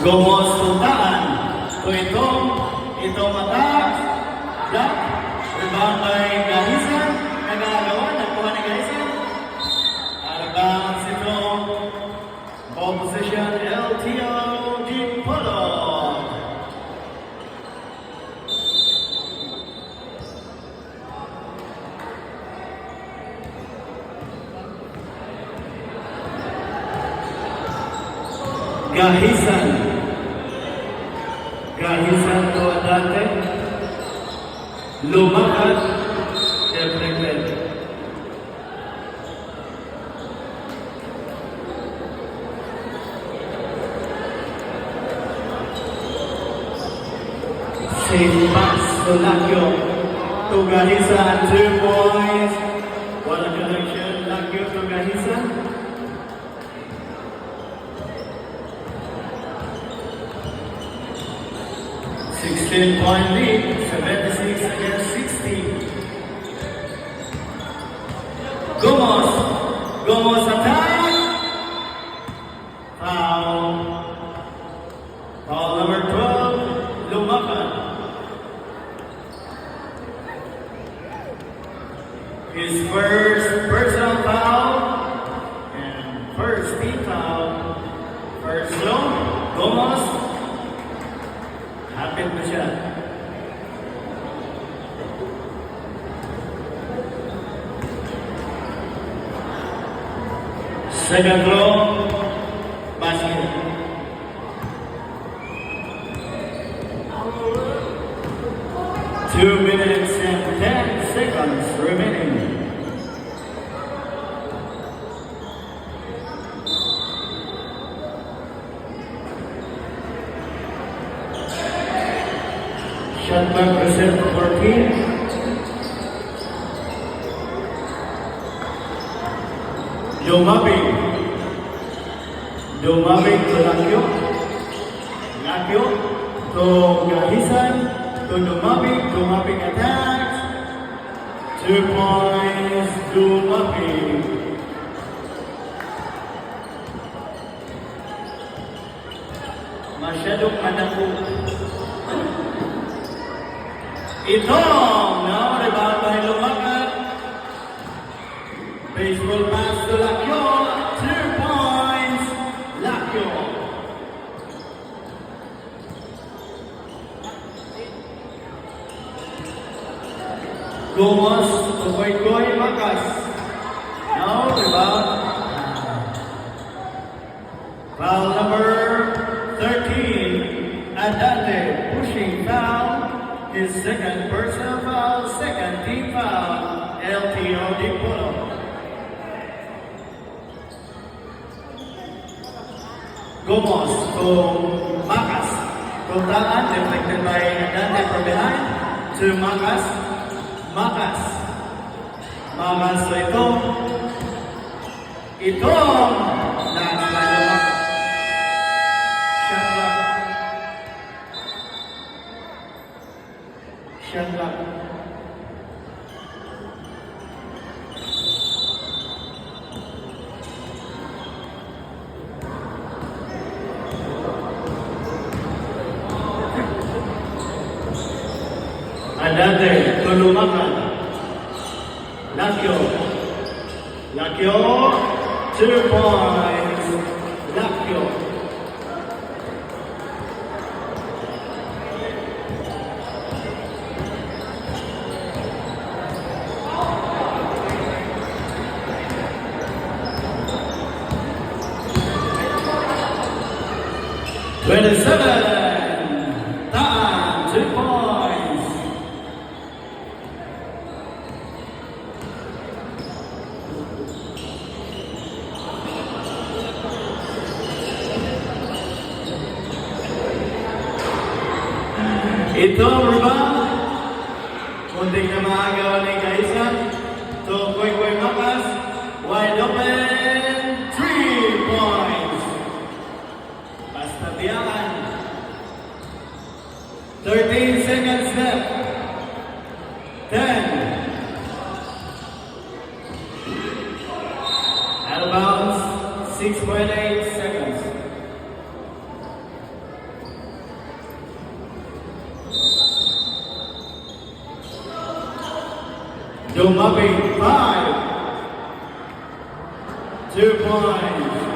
Gomos Sultan. Itong attack. Block. Rebound by Gahisan. Nagagawa. Nakuha ni Gahisan. Rebound itong ball position. LTO Dipolo. Gahisan to Adante. Lumakat Deflected. Safe pass to Lakyo. To Gahisan, 2 points. Wala connection. Lakyo to Gahisan. Point lead, 76 against 60. Gomos attack. Foul number 12, Lumakan. His first personal foul and first team foul. First zone, Gomos. Hapit na siya. Second row, basket. Two minutes and 10 seconds remaining. Shot clock reset for team. Dumabing to Lakyo to Gahisan to Dumabing attacks. 2 points, Dumabing. Masyadong manako. Ito, now rebound by Lumakat. Baseball pass to Lakyo. 2 points, Lakyo. Gomos to Koy Makas. Now rebound. Foul number 13, Adante pushing foul. His second personal foul, second team foul, LTO Dipolo. Gomos to Makas. Kontaan deflected by Adante from behind to Makas. Makas to Itong last by Lumakas. Shot clock. Adante to Lumakan. Lakyo, 2 points, Lakyo. Taan, 2 points. Ito ang rebound. Muntik na maagawa ni Gahisan. To Koy Makas. Wide open. 3 points. Basta tiyakan. 13 seconds left. 10. Out of bounds. 6.8 seconds. Dumaping 5. 2 points.